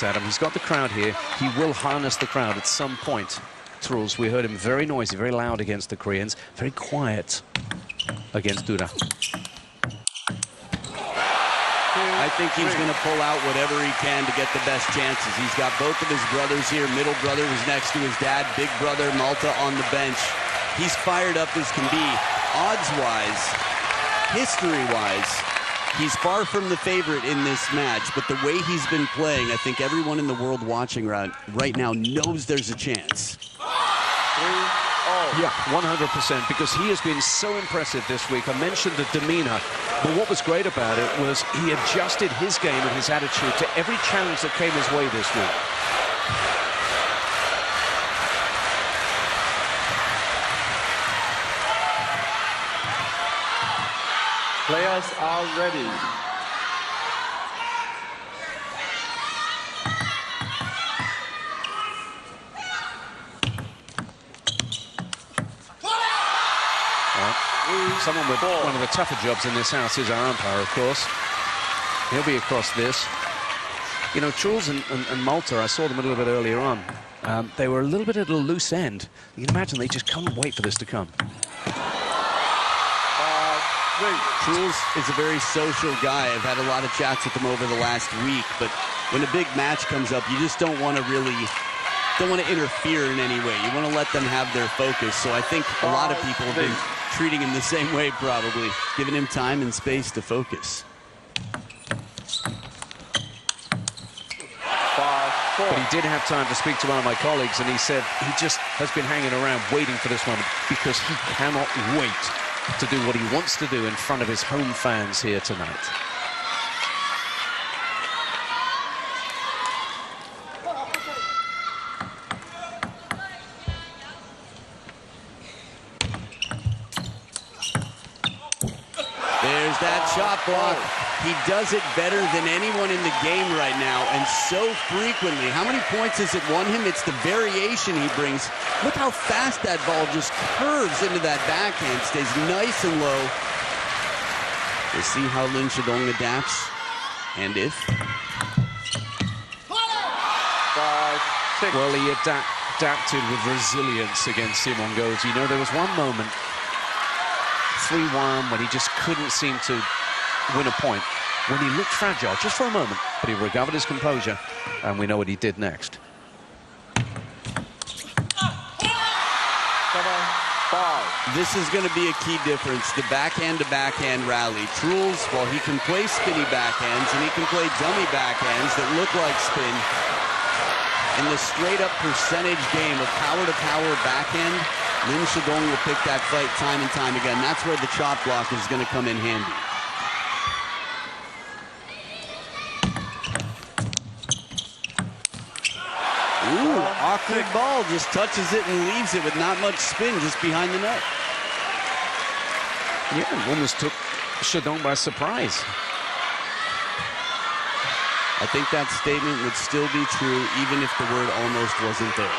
Adam, he's got the crowd here. He will harness the crowd at some point. Truls, we heard him very noisy, very loud against the Koreans, very quiet against Dura. I think he's going to pull out whatever he can to get the best chances. He's got both of his brothers here. Middle brother was next to his dad. Big brother, Malta, on the bench. He's fired up as can be. Odds-wise, history-wise, he's far from the favorite in this match, but the way he's been playing, I think everyone in the world watching right now knows there's a chance. Yeah, 100%, because he has been so impressive this week. I mentioned the demeanor, but what was great about it was he adjusted his game and his attitude to every challenge that came his way this week. Players are ready. Someone with one of the tougher jobs in this house is our umpire, of course. He'll be across this. You know, Truls and Malta, I saw them a little bit earlier on. They were a little bit at a loose end. You can imagine they just can't wait for this to come. Truls is a very social guy. I've had a lot of chats with him over the last week, but when a big match comes up, you just don't want to interfere in any way. You want to let them have their focus. So I think a lot of people have been treating him the same way, probably, giving him time and space to focus. But he did have time to speak to one of my colleagues, and he said he just has been hanging around waiting for this moment because he cannot wait to do what he wants to do in front of his home fans here tonight. There's that shot block. He does it better than anyone in the game right now, and so frequently. How many points has it won him? It's the variation he brings. Look how fast that ball just curves into that backhand, stays nice and low. We'll see how Lin Shidong adapts, and if. Well, he adapted with resilience against Simon Goes. You know, there was one moment, 3-1, when he just couldn't seem to win a point, when he looked fragile just for a moment, but he recovered his composure, and we know what he did next. This is going to be a key difference, the backhand-to-backhand rally. Truls, while he can play skinny backhands and he can play dummy backhands that look like spin, in the straight-up percentage game of power-to-power backhand, Lin Shidong will pick that fight time and time again. That's where the chop block is going to come in handy. Ooh, awkward ball, just touches it and leaves it with not much spin just behind the net. Yeah, almost took Shidong by surprise. I think that statement would still be true even if the word almost wasn't there.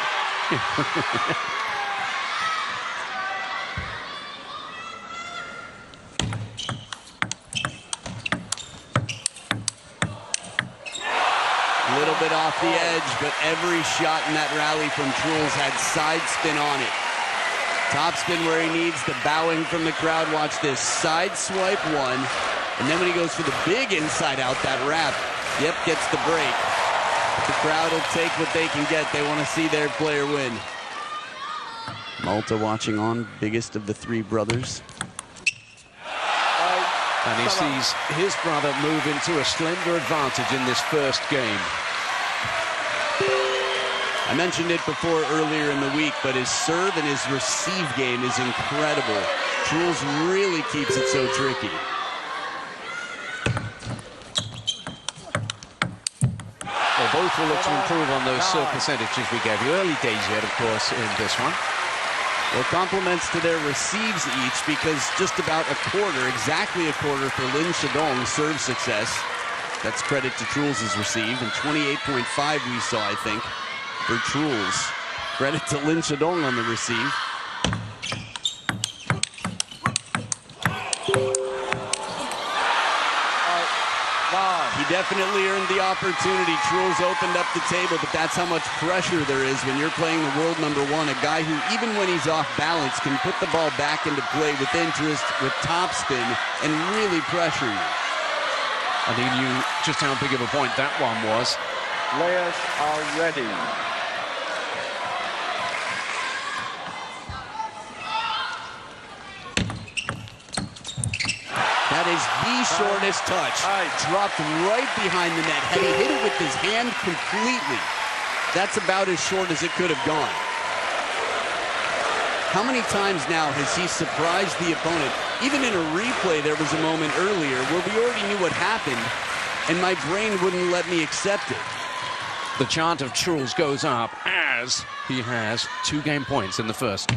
A little bit off the edge, but every shot in that rally from Truls had side spin on it. Top spin where he needs, the bowing from the crowd. Watch this, side swipe one, and then when he goes for the big inside out, that wrap, yep, gets the break. The crowd will take what they can get. They want to see their player win. Malta watching on, biggest of the three brothers. And he sees his brother move into a slender advantage in this first game. I mentioned it before earlier in the week, but his serve and his receive game is incredible. Truls really keeps it so tricky. Well, both will look to improve on those serve percentages we gave you. Early days yet, of course, in this one. Well, compliments to their receives each, because just about a quarter, exactly a quarter for Lin Shidong's serve success. That's credit to Truls' receive, and 28.5 we saw, I think, for Truls. Credit to Lin Shidong on the receive. He definitely earned the opportunity. Truls opened up the table, but that's how much pressure there is when you're playing the world number one, a guy who, even when he's off balance, can put the ball back into play with interest, with topspin, and really pressure you. And he knew just how big of a point that one was. Players are ready. That is the shortest touch. Dropped right behind the net. Had he hit it with his hand completely, that's about as short as it could have gone. How many times now has he surprised the opponent? Even in a replay, there was a moment earlier where we already knew what happened, and my brain wouldn't let me accept it. The chant of Truls goes up as he has 2 game points in the first.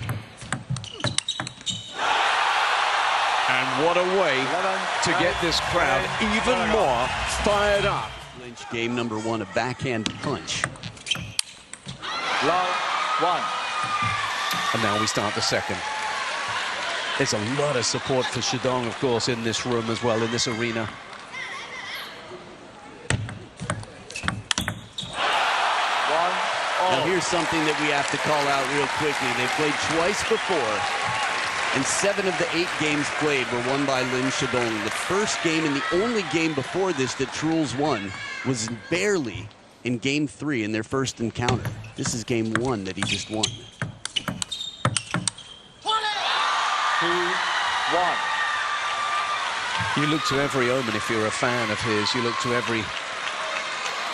And what a way to get this crowd even more fired up. Lynch, game number 1, a backhand punch. Love 1. And now we start the second. There's a lot of support for Shidong, of course, in this room as well, in this arena. Now here's something that we have to call out real quickly. They played twice before, and 7 of the 8 games played were won by Lin Shidong. The first game and the only game before this that Truls won was barely in game 3 in their first encounter. This is game 1 that he just won. 2-1. You look to every omen if you're a fan of his. You look to every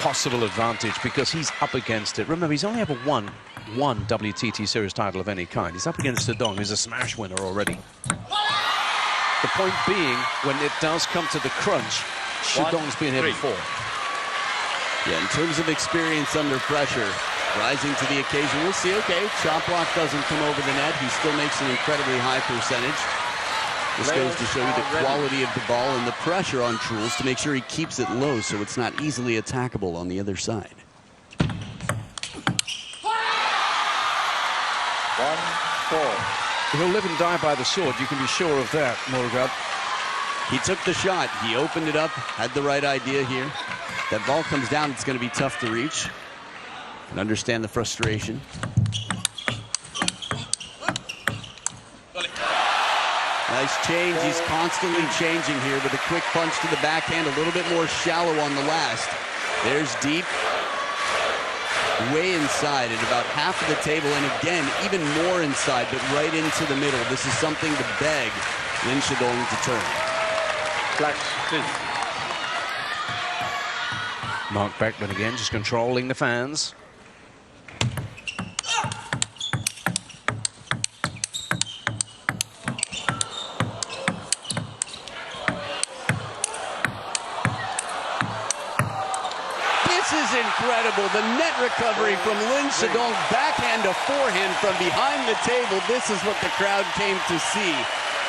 possible advantage because he's up against it. Remember, he's only ever won one WTT Series title of any kind. He's up against Shidong, who's a smash winner already. The point being, when it does come to the crunch, Shidong's been here before. Yeah, in terms of experience under pressure, rising to the occasion. We'll see. Okay, shot block doesn't come over the net. He still makes an incredibly high percentage. This goes to show you the quality of the ball and the pressure on Truls to make sure he keeps it low so it's not easily attackable on the other side. 1-4. He'll live and die by the sword, you can be sure of that, Morgad. He took the shot. He opened it up, had the right idea here. That ball comes down, it's going to be tough to reach. And understand the frustration. Nice change. He's constantly changing here with a quick punch to the backhand, a little bit more shallow on the last. There's deep, way inside at about half of the table, and again, even more inside, but right into the middle. This is something to beg Lin Shidong to turn. Flash 2. Mark Beckman again, just controlling the fans. This is incredible. The net recovery from Lin Shidong, backhand to forehand from behind the table. This is what the crowd came to see.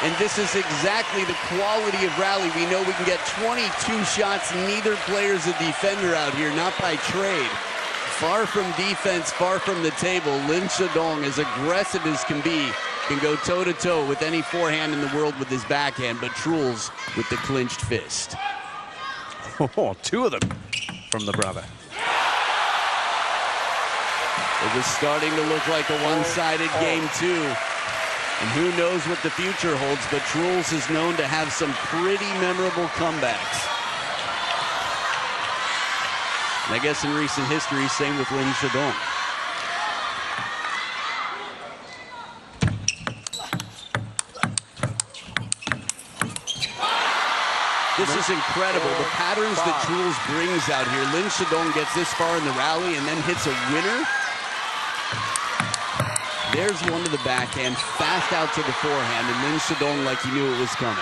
And this is exactly the quality of rally. We know we can get 22 shots. Neither player's a defender out here, not by trade. Far from defense, far from the table. Lin Shidong, as aggressive as can be, can go toe-to-toe with any forehand in the world with his backhand, but Truls with the clenched fist. Oh, 2 of them from the brother. It was starting to look like a one-sided game, too. And who knows what the future holds, but Truls is known to have some pretty memorable comebacks. And I guess in recent history, same with Lin Shidong. This is incredible. The patterns that Truls brings out here. Lin Shidong gets this far in the rally and then hits a winner. There's one to the backhand, fast out to the forehand, and Lin Shidong like he knew it was coming.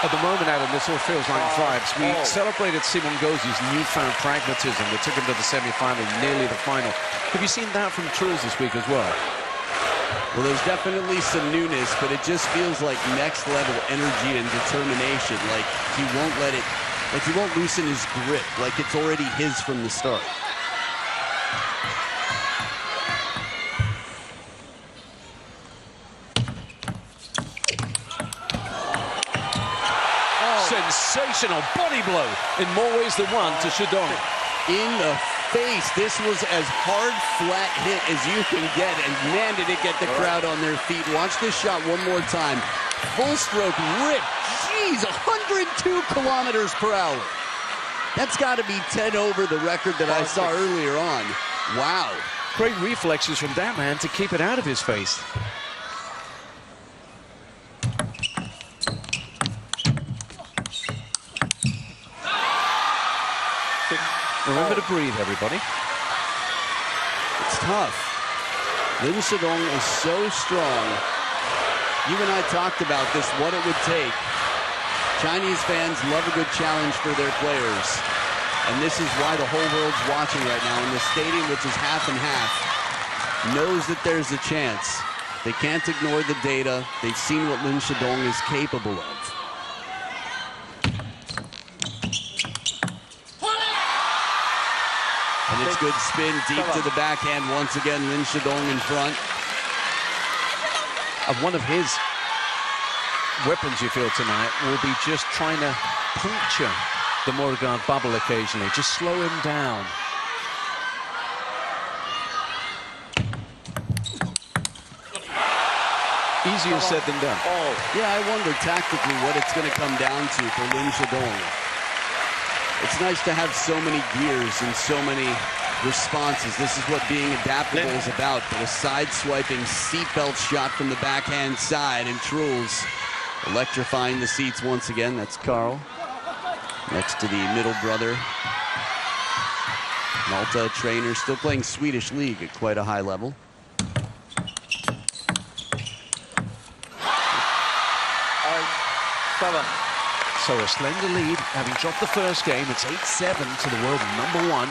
At the moment, Adam, this all feels like vibes. We celebrated Simon Gauzy's newfound pragmatism that took him to the semi-final, nearly the final. Have you seen that from Truls this week as well? Well, there's definitely some newness, but it just feels like next level energy and determination. Like he won't let it, like he won't loosen his grip, like it's already his from the start. sensational body blow in more ways than one to Shidong. In the face. This was as hard, flat hit as you can get, and man, did it get the crowd on their feet. Watch this shot one more time. Full stroke rip. Jeez, 102 kilometers per hour. That's got to be 10 over the record that I saw earlier on. Wow. Great reflexes from that man to keep it out of his face. Remember to breathe, everybody. It's tough. Lin Shidong is so strong. You and I talked about this, what it would take. Chinese fans love a good challenge for their players. And this is why the whole world's watching right now. And the stadium, which is half and half, knows that there's a chance. They can't ignore the data. They've seen what Lin Shidong is capable of. And it's good spin deep to the backhand. Once again, Lin Shidong in front. And one of his weapons, you feel, tonight will be just trying to puncture the Morgan bubble occasionally. Just slow him down. Easier said than done. Yeah, I wonder tactically what it's going to come down to for Lin Shidong. It's nice to have so many gears and so many responses. This is what being adaptable is about. But a side-swiping seatbelt shot from the backhand side, and Truls electrifying the seats once again. That's Carl next to the middle brother. Malta trainer, still playing Swedish league at quite a high level. So a slender lead, having dropped the first game. It's 8-7 to the world #1.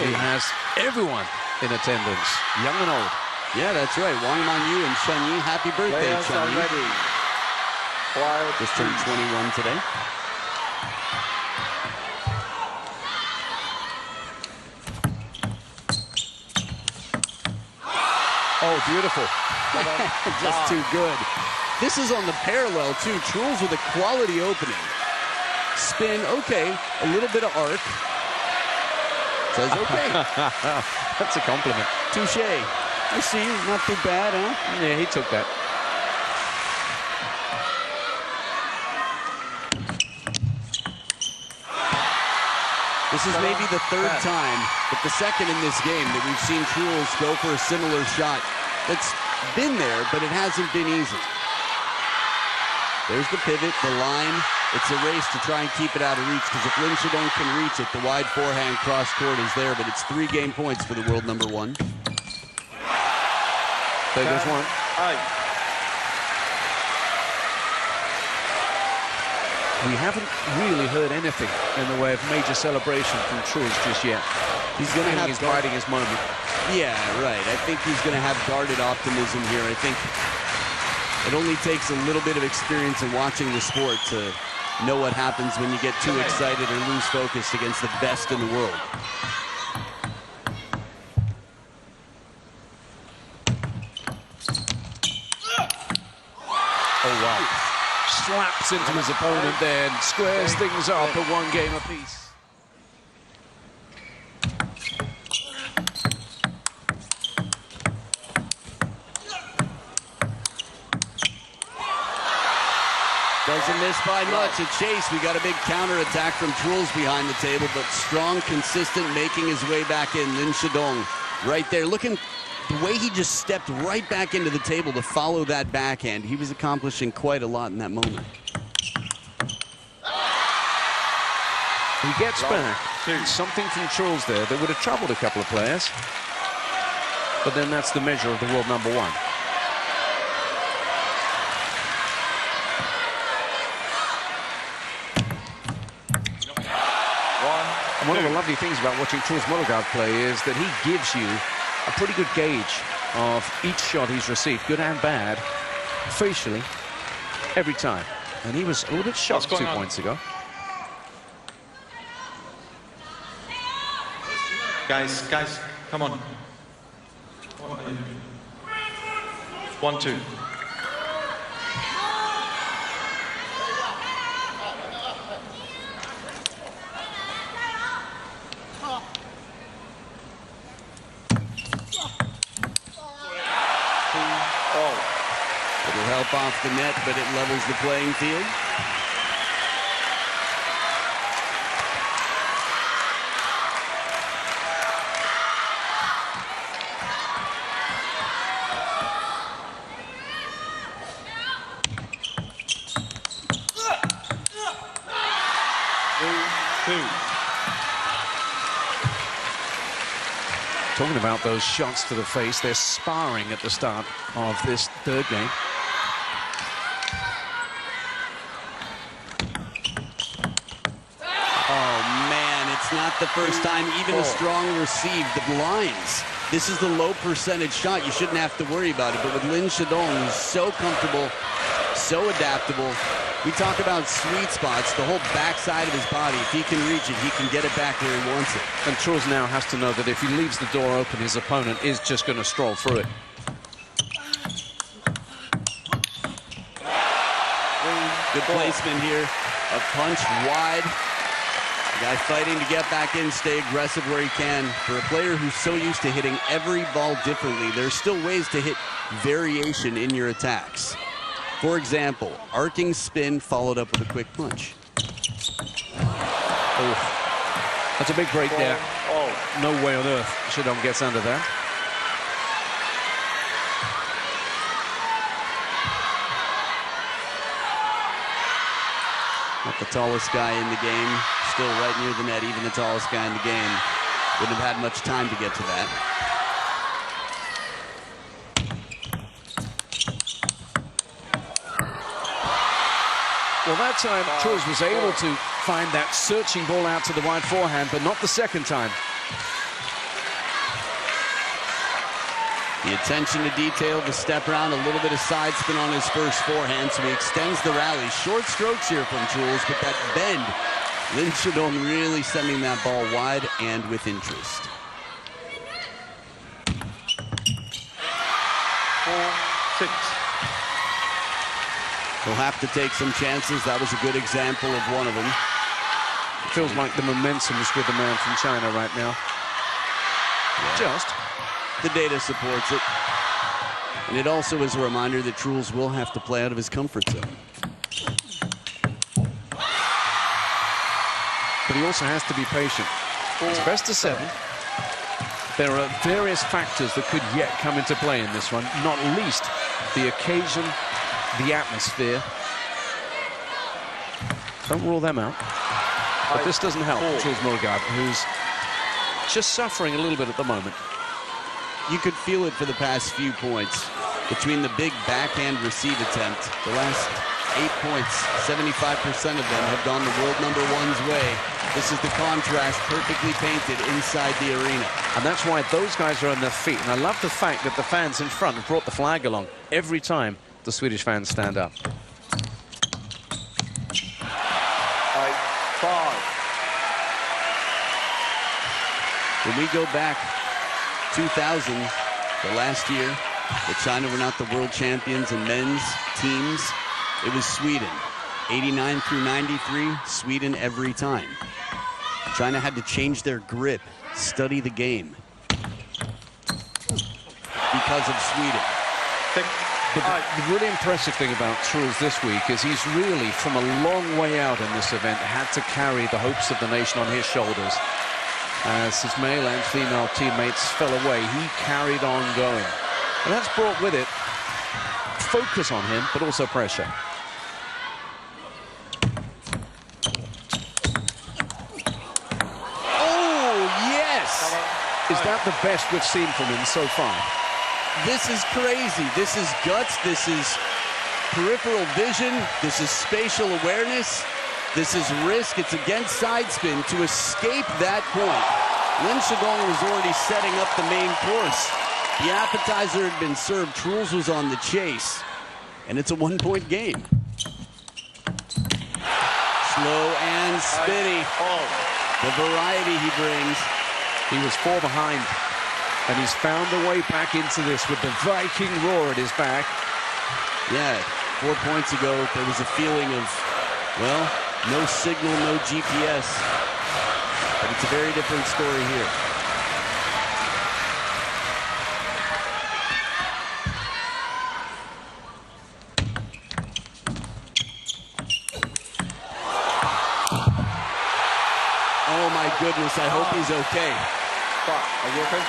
He has everyone in attendance, young and old. Yeah, that's right. Wang Manyu and Chen Yi. Happy birthday, Players Chen are Yi. ready. Quiet, Just turned 21 today. Oh, beautiful. Just too good. This is on the parallel, too. Truls with a quality opening. Spin, okay. A little bit of arc. Says okay. That's a compliment. Touche. I see. Not too bad, huh? Yeah, he took that. This is maybe the third time, but the second in this game that we've seen Truls go for a similar shot that's been there, but it hasn't been easy. There's the pivot, the line. It's a race to try and keep it out of reach, because if Lin Shidong can reach it, the wide forehand cross court is there, but it's 3 game points for the world #1. There goes one. We haven't really heard anything in the way of major celebration from Truls just yet. He's going to have he's biding his moment. Yeah, right. I think he's going to have guarded optimism here. I think it only takes a little bit of experience in watching the sport to know what happens when you get too excited or lose focus against the best in the world. Oh, wow. Slaps into his opponent there and squares things up at 1 game apiece. Doesn't miss by much. A chase. We got a big counterattack from Truls behind the table, but strong, consistent, making his way back in. Lin Shidong right there. Looking the way he just stepped right back into the table to follow that backhand. He was accomplishing quite a lot in that moment. He gets back. Something from Truls there that would have troubled a couple of players. But then that's the measure of the world #1. One of the lovely things about watching Truls Mollegaard play is that he gives you a pretty good gauge of each shot he's received, good and bad, facially, every time. And he was a little bit shocked 2 points ago. Guys, come on. 1-2. off the net, but it levels the playing field. Talking about those shots to the face, they're sparring at the start of this third game. Oh, man, it's not the first time even a strong receive the lines. This is the low percentage shot. You shouldn't have to worry about it. But with Lin Shidong, who's so comfortable, so adaptable, we talk about sweet spots, the whole backside of his body. If he can reach it, he can get it back where he wants it. And Truls now has to know that if he leaves the door open, his opponent is just going to stroll through it. Good placement here. A punch wide. The guy fighting to get back in, stay aggressive where he can. For a player who's so used to hitting every ball differently, there's still ways to hit variation in your attacks. For example, arcing spin followed up with a quick punch. Oh, that's a big break there. No way on earth Shidong gets under that. Not the tallest guy in the game, still right near the net. Even the tallest guy in the game wouldn't have had much time to get to that. Well, that time, Truls was able to find that searching ball out to the wide forehand, but not the second time. The attention to detail, the step around, a little bit of side spin on his first forehand, so he extends the rally. Short strokes here from Truls, but that bend, Lin Shidong really sending that ball wide and with interest. 4-6. He'll have to take some chances. That was a good example of one of them. It feels like the momentum's with the man from China right now. Yeah. Just. The data supports it. And it also is a reminder that Truls will have to play out of his comfort zone. But he also has to be patient. It's best of 7. There are various factors that could yet come into play in this one, not least the occasion, the atmosphere. Don't rule them out. But this doesn't help Truls Mørgaard, who's just suffering a little bit at the moment. You could feel it for the past few points. Between the big backhand receive attempt, the last 8 points, 75% of them have gone the world number one's way. This is the contrast perfectly painted inside the arena. And that's why those guys are on their feet. And I love the fact that the fans in front have brought the flag along every time the Swedish fans stand up. 5. When we go back 2000, the last year that China were not the world champions in men's teams, it was Sweden. 89 through 93, Sweden every time. China had to change their grip, study the game because of Sweden. But the really impressive thing about Truls this week is he's really, from a long way out in this event, had to carry the hopes of the nation on his shoulders. As his male and female teammates fell away, he carried on going. And that's brought with it focus on him, but also pressure. Oh, yes! Is that the best we've seen from him so far? This is crazy. This is guts. This is peripheral vision. This is spatial awareness. This is risk. It's against side spin to escape that point. Lin Shidong was already setting up the main course. The appetizer had been served. Truls was on the chase. And it's a one-point game. Slow and spinny. The variety he brings. He was 4 behind. And he's found a way back into this with the Viking roar at his back. Yeah, 4 points ago, there was a feeling of, well, no signal, no GPS. But it's a very different story here. goodness, I hope he's okay. Stop. Are you okay?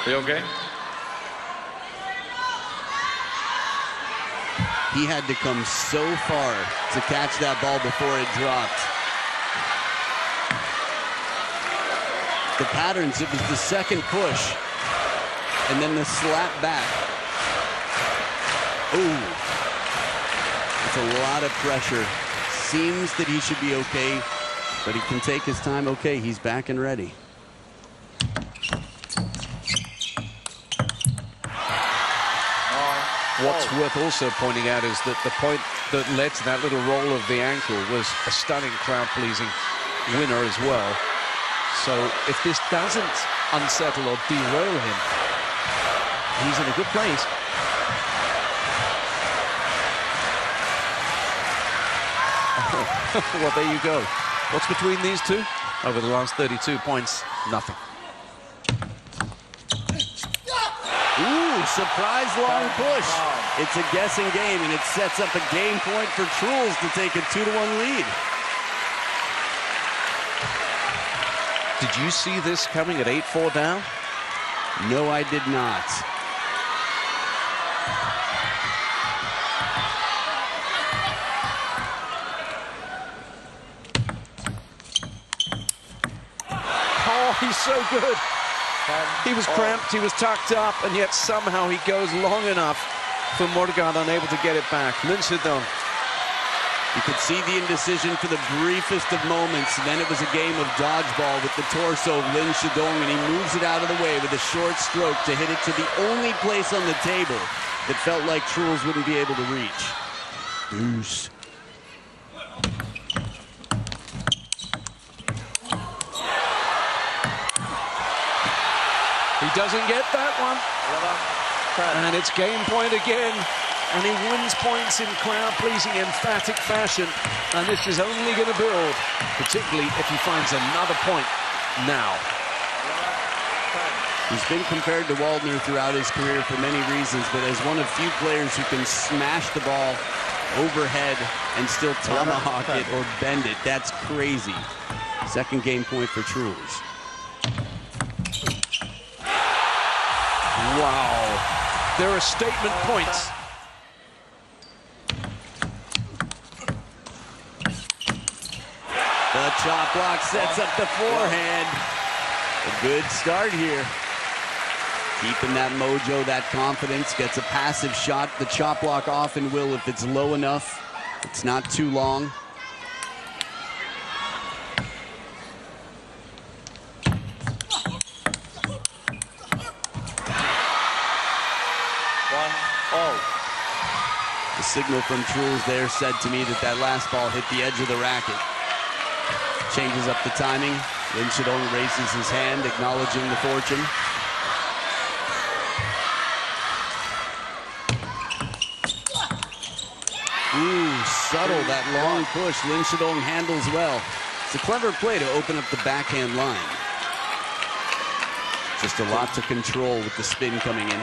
Are you okay? He had to come so far to catch that ball before it dropped. The patterns, it was the second push and then the slap back. Ooh, it's a lot of pressure. Seems that he should be okay, but he can take his time. Okay, he's back and ready. What's worth also pointing out is that the point that led to that little roll of the ankle was a stunning crowd-pleasing winner as well. So if this doesn't unsettle or derail him, he's in a good place. Well, there you go. What's between these two? Over the last 32 points, nothing. Ooh, surprise long push. It's a guessing game, and it sets up a game point for Truls to take a 2-1 lead. Did you see this coming at 8-4 down? No, I did not. Oh, he's so good. He was cramped, he was tucked up, and yet somehow he goes long enough for Morgan unable to get it back. Lynchadon. You could see the indecision for the briefest of moments, and then it was a game of dodgeball with the torso of Lin Shidong, and he moves it out of the way with a short stroke to hit it to the only place on the table that felt like Truls wouldn't be able to reach. Deuce. He doesn't get that one. And it's game point again. And he wins points in crowd-pleasing, emphatic fashion. And this is only going to build, particularly if he finds another point now. He's been compared to Waldner throughout his career for many reasons, but as one of few players who can smash the ball overhead and still tomahawk it or bend it. That's crazy. Second game point for Truls. Wow. There are statement points. The chop block sets up the forehand. A good start here. Keeping that mojo, that confidence, gets a passive shot. The chop block often will if it's low enough. It's not too long. The signal from Truls there said to me that that last ball hit the edge of the racket. Changes up the timing. Lin Shidong raises his hand, acknowledging the fortune. Ooh, subtle, that long push. Lin Shidong handles well. It's a clever play to open up the backhand line. Just a lot to control with the spin coming in.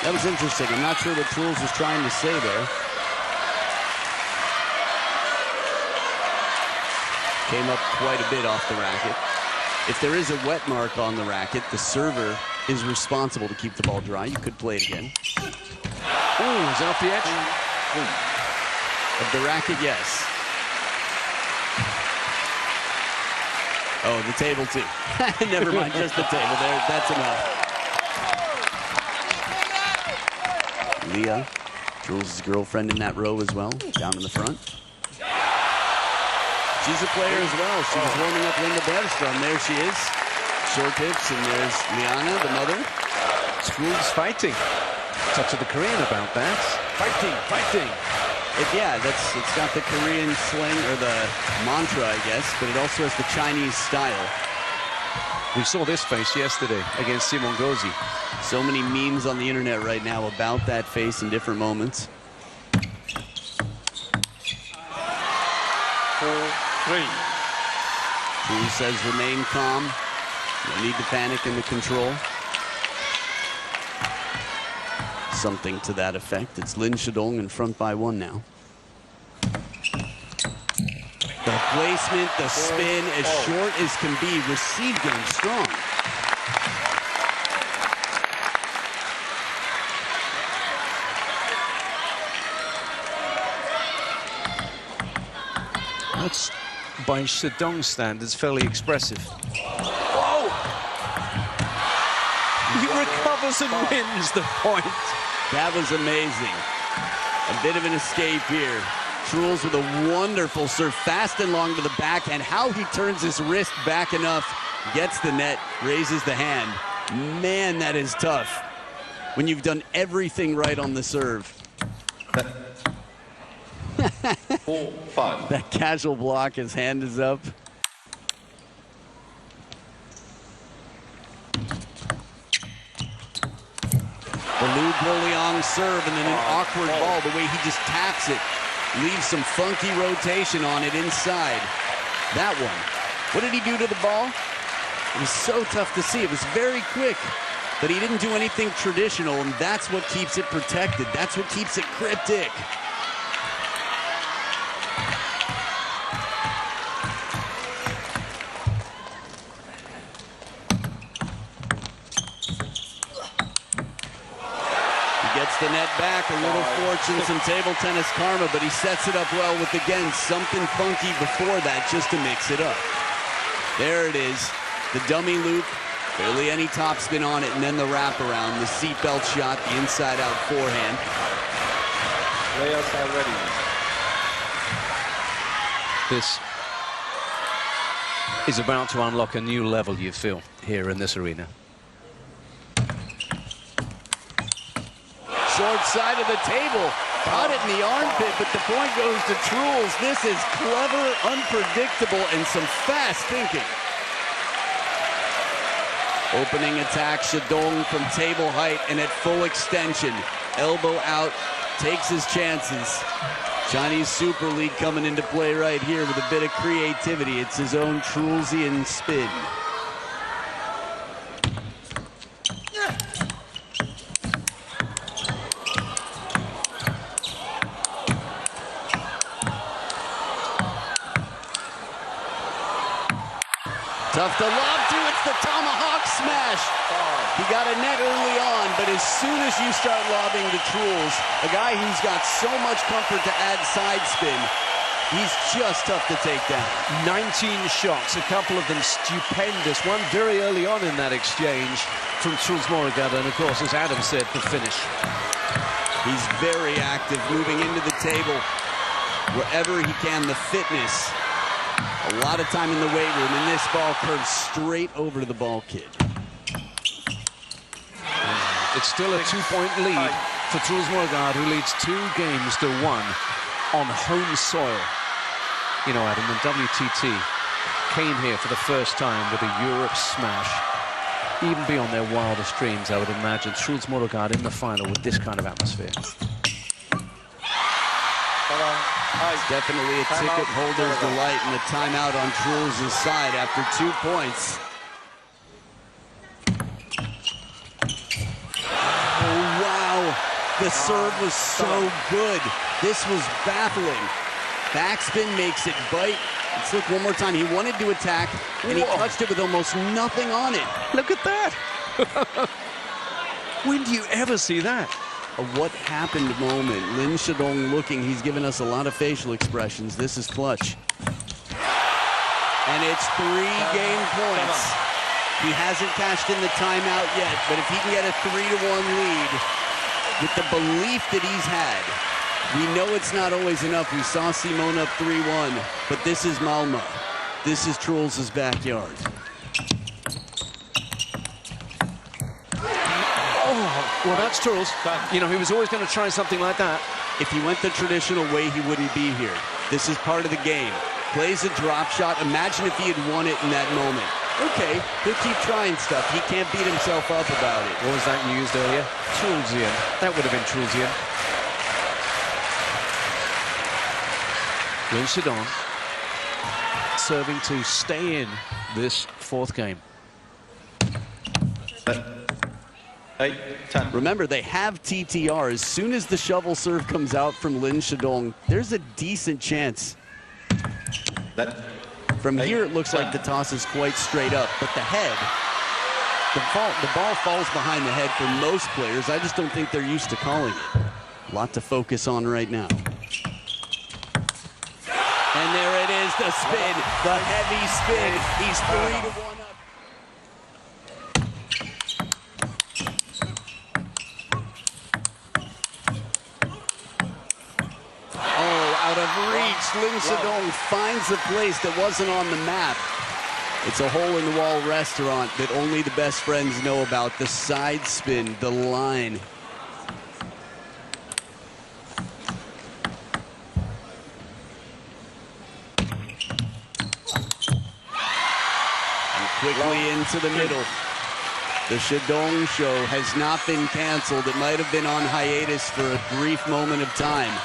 That was interesting. I'm not sure what Truls was trying to say there. Came up quite a bit off the racket. If there is a wet mark on the racket, the server is responsible to keep the ball dry. You could play it again. Ooh, is it off the edge? Of the racket, yes. Oh, the table too. Never mind, just the table there. That's enough. Leah, Truls' girlfriend in that row as well, down in the front. She's a player as well. She was warming up Linda Bergström. There she is. Short hips, and there's Liana, the mother. Truls fighting. Touch of the Korean about that. Fighting, fighting. It's got the Korean slang, or the mantra, I guess, but it also has the Chinese style. We saw this face yesterday against Simon Gozi. So many memes on the internet right now about that face in different moments. 4-3. Who says remain calm. No need to panic in the control. Something to that effect. It's Lin Shidong in front by 1 now. The placement, the spin, as short as can be. Receive game strong. That's, by Shidong standards, fairly expressive. Whoa! He recovers and wins the point. That was amazing. A bit of an escape here. Truls with a wonderful serve, fast and long to the backhand. How he turns his wrist back enough, gets the net, raises the hand. Man, that is tough when you've done everything right on the serve. 4-5. That casual block, his hand is up. The Liu Guoliang serve and then an awkward ball, the way he just taps it. Leaves some funky rotation on it inside. That one. What did he do to the ball? It was so tough to see. It was very quick, but he didn't do anything traditional, and that's what keeps it protected. That's what keeps it cryptic. Gets the net back, a little fortune, some table tennis karma, but he sets it up well with, again, something funky before that just to mix it up. There it is, the dummy loop, barely any topspin on it, and then the wraparound, the seatbelt shot, the inside-out forehand. Players are ready. This is about to unlock a new level, you feel, here in this arena. Short side of the table, caught it in the armpit, but the point goes to Truls. This is clever, unpredictable, and some fast thinking. Opening attack, Shidong from table height and at full extension. Elbow out, takes his chances. Chinese Super League coming into play right here with a bit of creativity. It's his own Trulsian spin. Tough to lob to, it's the tomahawk smash. He got a net early on, but as soon as you start lobbing to Truls, a guy who's got so much comfort to add side spin, he's just tough to take down. 19 shots, a couple of them stupendous. One very early on in that exchange from Truls Morigada, and of course, as Adam said, the finish. He's very active, moving into the table wherever he can, the fitness. A lot of time in the weight room, and this ball curves straight over to the ball kid. It's still a 2-point lead for Truls Morigada, who leads 2-1 on home soil. You know, Adam, when WTT came here for the first time with a Europe smash, even beyond their wildest dreams, I would imagine Truls Morigada in the final with this kind of atmosphere. Definitely a ticket holder's delight, and a timeout on Truls' side after 2 points. Oh, wow. The serve was so good. This was baffling. Backspin makes it bite. Let's look one more time. He wanted to attack, and he touched it with almost nothing on it. Look at that. When do you ever see that? A what happened moment. Lin Shidong looking. He's given us a lot of facial expressions. This is clutch. And it's 3 game points. He hasn't cashed in the timeout yet, but if he can get a 3-1 lead with the belief that he's had, we know it's not always enough. We saw Simone up 3-1, but this is Malmö. This is Truls' backyard. Well, that's Truls. You know, he was always going to try something like that. If he went the traditional way, he wouldn't be here. This is part of the game. Plays a drop shot. Imagine if he had won it in that moment. Okay, he'll keep trying stuff. He can't beat himself up about it. What was that used earlier? Trulsian. That would have been Trulsian. Lin Shidong serving to stay in this fourth game. 8, 10. Remember, they have TTR. As soon as the shovel serve comes out from Lin Shidong, there's a decent chance. From here, it looks like the toss is quite straight up, but the head, the ball falls behind the head for most players. I just don't think they're used to calling it. A lot to focus on right now. And there it is, the spin, the heavy spin. He's 3-1 up. Out of reach, Lin Shidong finds a place that wasn't on the map. It's a hole-in-the-wall restaurant that only the best friends know about. The side spin, the line. And quickly into the middle. The Shidong show has not been canceled. It might have been on hiatus for a brief moment of time.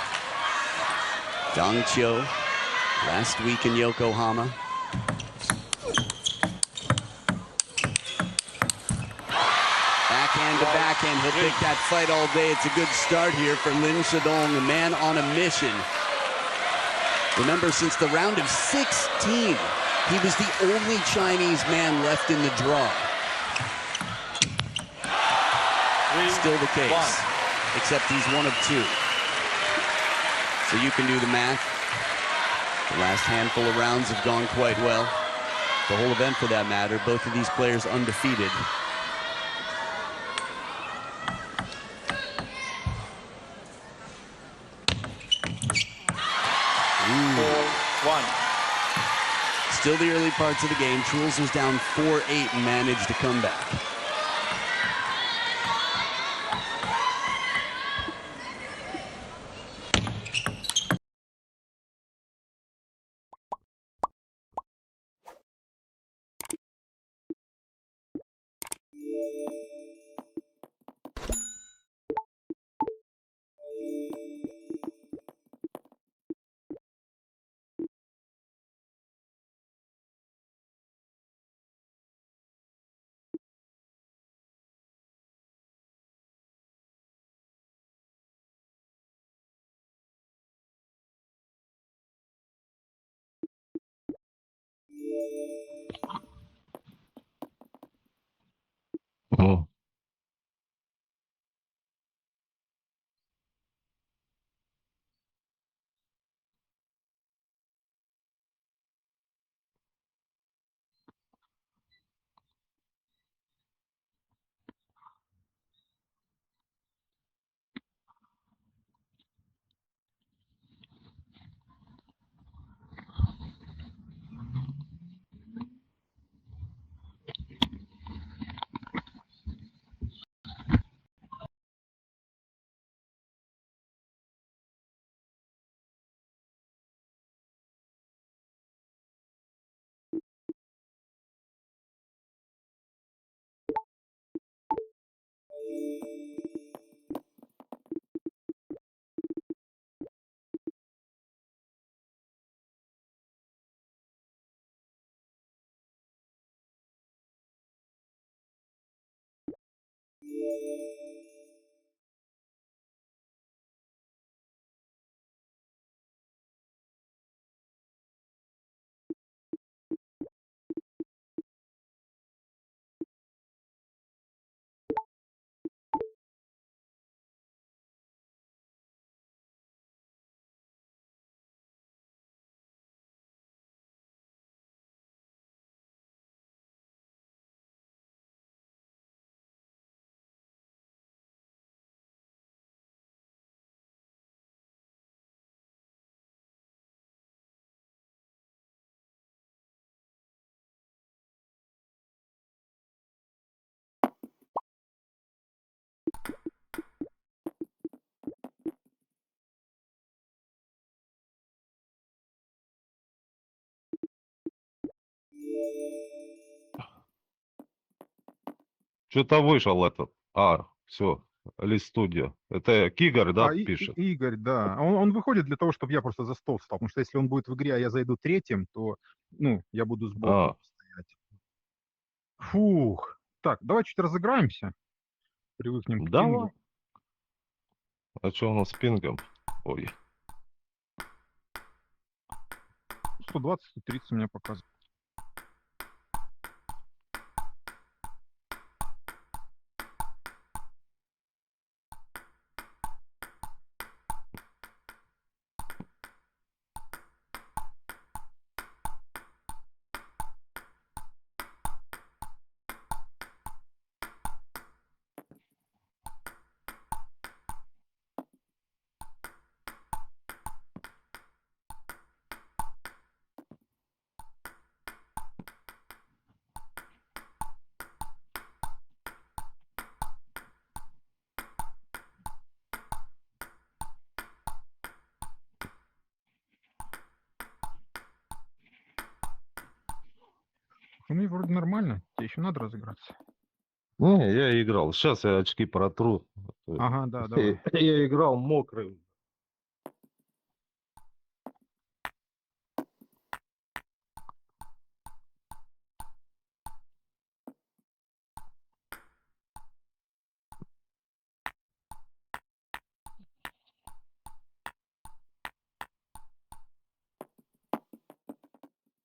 Dong Chio, last week in Yokohama. Backhand to backhand, he'll pick that fight all day. It's a good start here for Lin Shidong, a man on a mission. Remember, since the round of 16, he was the only Chinese man left in the draw. Still the case, except he's one of two. So you can do the math. The last handful of rounds have gone quite well. The whole event, for that matter. Both of these players undefeated. Four, 1. Still the early parts of the game. Truls was down 4-8 and managed to come back. Oh. Что-то вышел этот. Все. или студия? Это Кигар, да, пишет? Игорь, да. Он выходит для того, чтобы я просто за стол встал. Потому что если он будет в игре, а я зайду третьим, то, ну, я буду сбоку А, стоять. Фух. Так, давай чуть разыграемся. Привыкнем к давай. пингу. А что у нас с пингом? Ой. 120-130 у меня показывает. У меня вроде нормально. Тебе еще надо разыграться. Не, я играл. Сейчас я очки протру. Ага, да, давай. Я играл мокрый.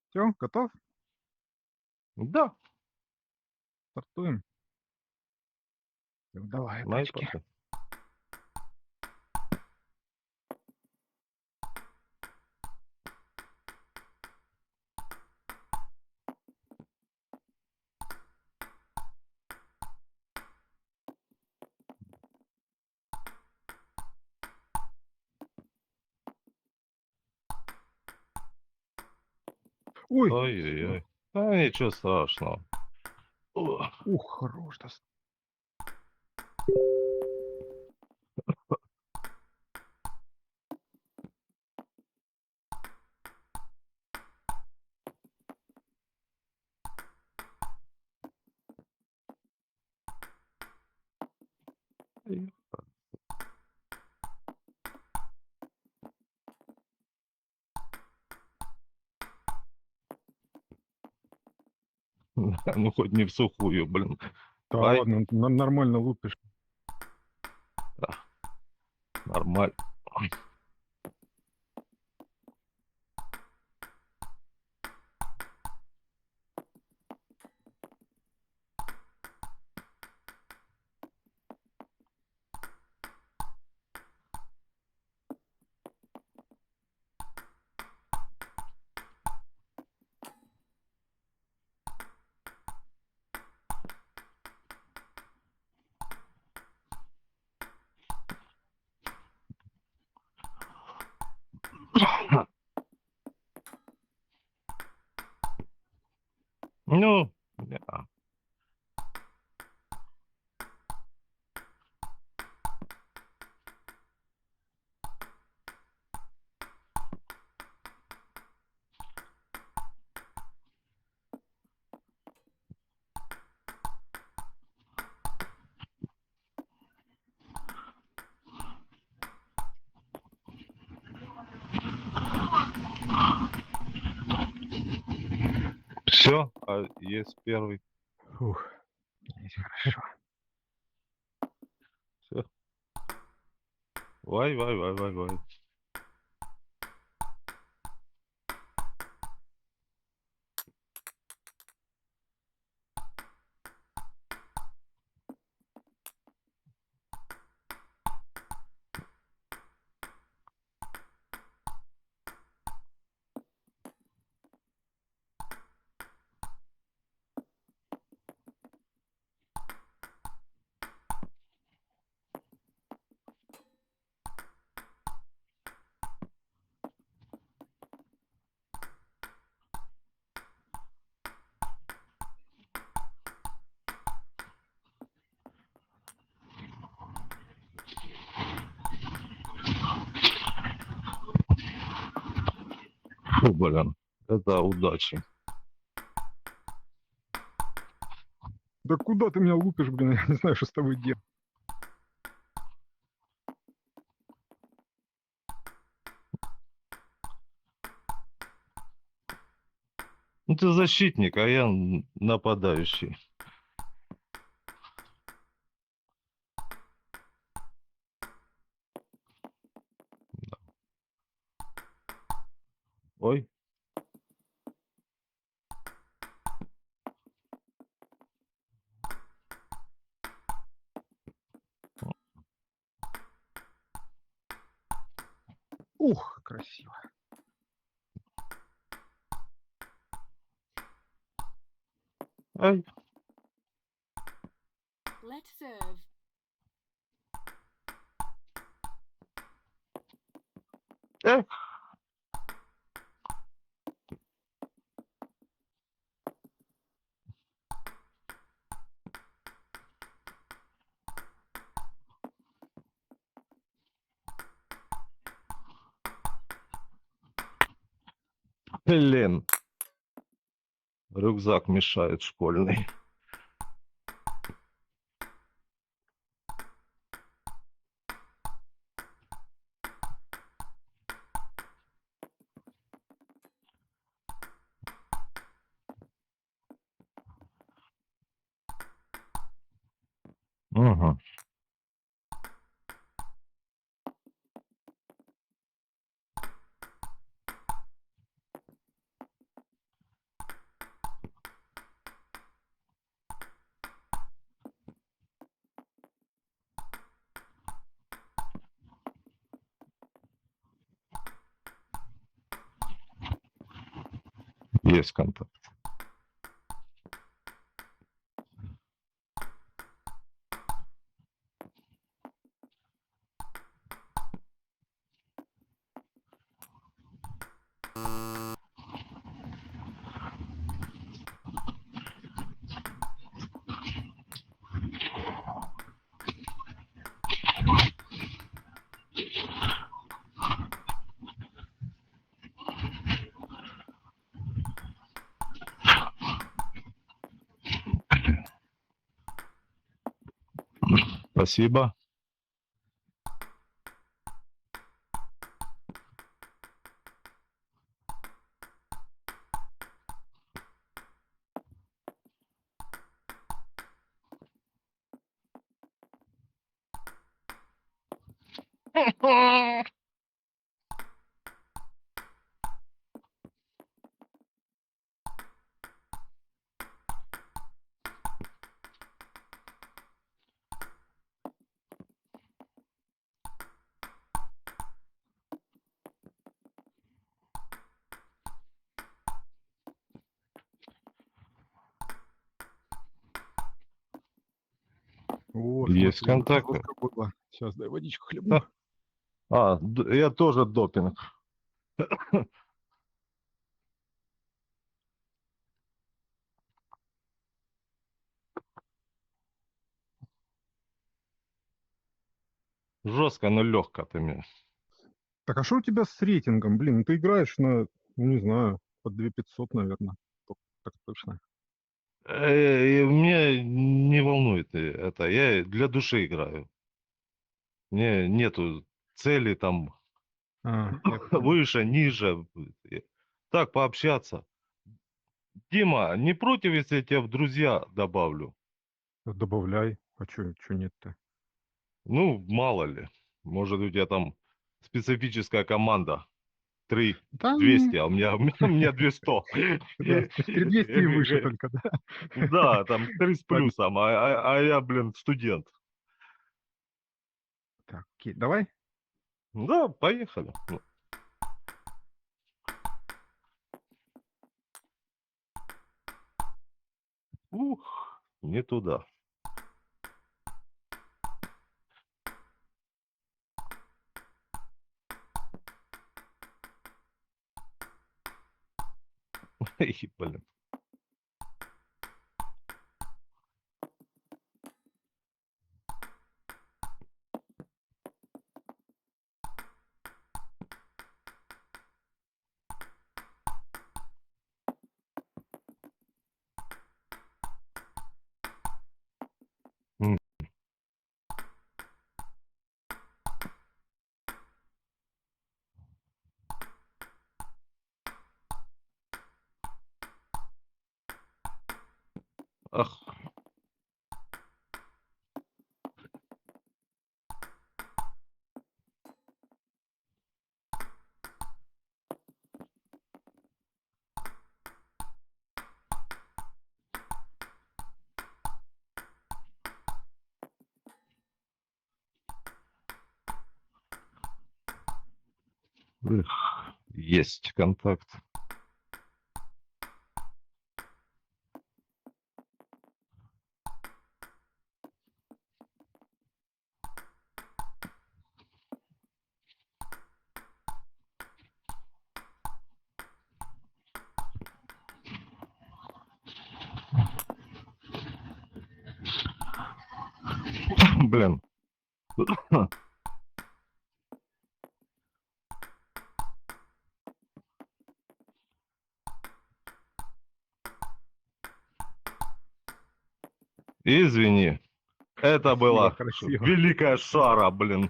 Все, готов? Да, Стартуем. Давай, на опачки. это. Ой! Ой-ой-ой. Да ничего страшного. О, Ух, хорош. ну хоть не в сухую, блин. Да Ай, ладно, нормально лупишь. нормально. Ну, да. Все, а есть первый. Фух, есть хорошо. Все. Вай, вай, вай, вай, вай. Фу, блин, это удачи. Да куда ты меня лупишь, блин? Я не знаю, что с тобой делать. Ну ты защитник, а я нападающий. Ой. Ух, красиво. Ай. Let's serve. Эх. Блин. Рюкзак мешает школьный. Угу. Есть контакт. Спасибо. О, Есть смотри, вот контакты. жестко было. Сейчас дай водичку хлебну. А, я тоже допинг. Жестко, но легко ты мне. Так, а что у тебя с рейтингом? Блин, ну ты играешь на, ну не знаю, под 2500, наверное. Так точно. Меня не волнует это. Я для души играю. Мне нету цели там Я понял. выше, ниже. Так, пообщаться. Дима, не против, если я тебя в друзья добавлю? Добавляй. А чё нет-то? Ну, мало ли. Может, у тебя там специфическая команда. Три Там, 200, а у меня 200. да, 3200 и выше только, да. Да, там 3 с Ладно. плюсом, а я, блин, студент. Так, окей, давай. Да, поехали. Ух, не туда. Блин. М. Ах. Эх, есть контакт. Блин. Извини. Это Красиво, была красиво. великая шара, блин.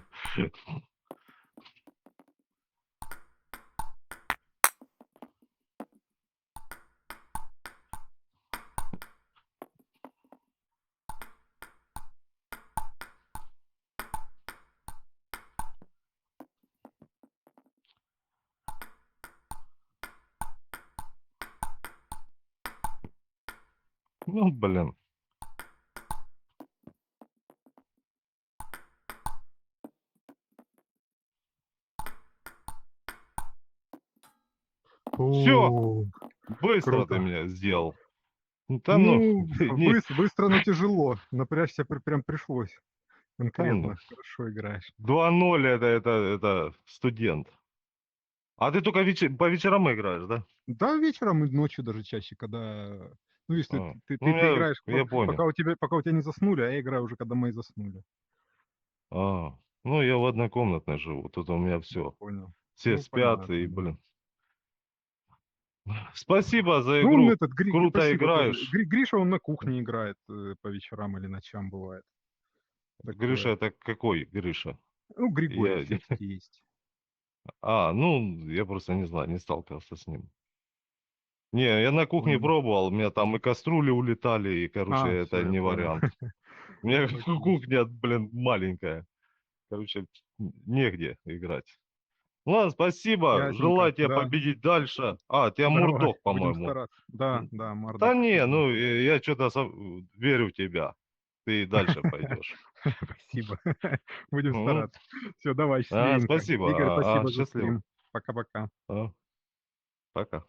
Ну, блин. Все, О, быстро ты круто. меня сделал. Да ну, Ну, не, быстро, но тяжело. Напрячься прям пришлось. там, Конкретно хорошо играешь. 2:0 это студент. А ты только по вечерам играешь, да? Да, вечером и ночью даже чаще, когда... Ну, если А, ты ну, играешь, я понял. пока у тебя не заснули, а я играю уже, когда мои заснули. А, ну, я в однокомнатной живу. Тут у меня все. Понял. Все Ну, спят понятно, и, да. блин. Спасибо за Ну, он игру. этот, Круто спасибо тоже. играешь. Гриша, он на кухне играет по вечерам или ночам бывает. Гриша, Такое. это какой Гриша? Ну, Григорий Я... все-таки есть. А, ну, я просто не знаю, не сталкивался с ним. Не, я на кухне Понял. пробовал, у меня там и кастрюли улетали, и, короче, А, это все, я не понял. вариант. У меня Окей. кухня, блин, маленькая. Короче, негде играть. Ладно, спасибо. Ясненько, Желаю тебе да. победить дальше. А, тебя Давай, Мурдок, будем по-моему. стараться. Да, да, Мордок. Да не, Да. ну, я что-то верю в тебя. Ты и дальше пойдешь. Спасибо. Будем Мгм. стараться. Все, давай, А, счастливенько. спасибо. Игорь, спасибо за Счастливо. стрим. Пока-пока. А, пока.